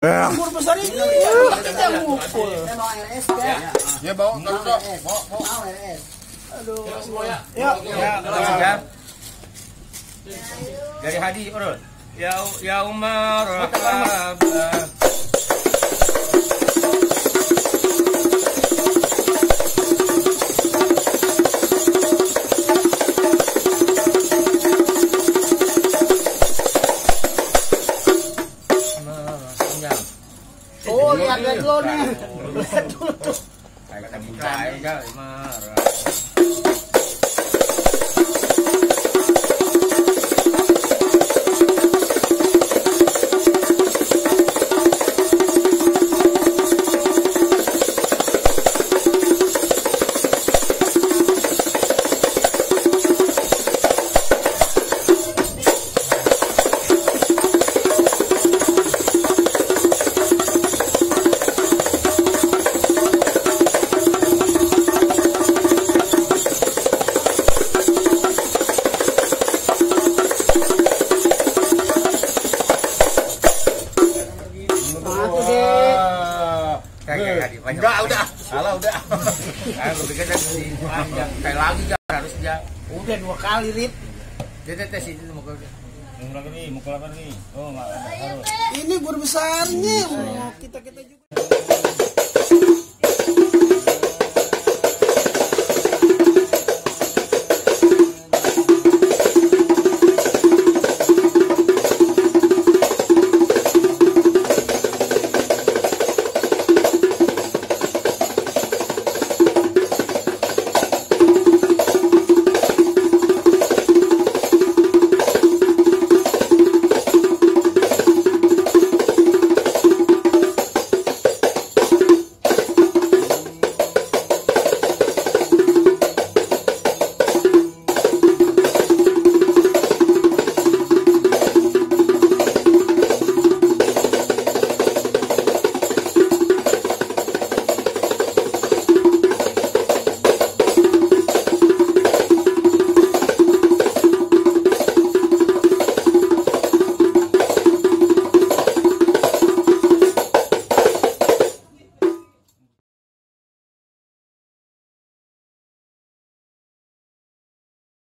Guru besar ini kita mukul. Ya bawa dok. Aduh. Ya. Dari Hadi urut. Ya Umar. Oh, lihat dulu nih. Lihat dulu tuh. Kayak kita buka aja, marah. Enggak, udah. Salah udah. Aku pikir tadi panjang. Kayak lagi harus dia. Udah 2 kali, Rit. Dia tes itu mukul dia. Mukul apa nih? Oh, enggak harus. Ini guru besarnya. Kita juga.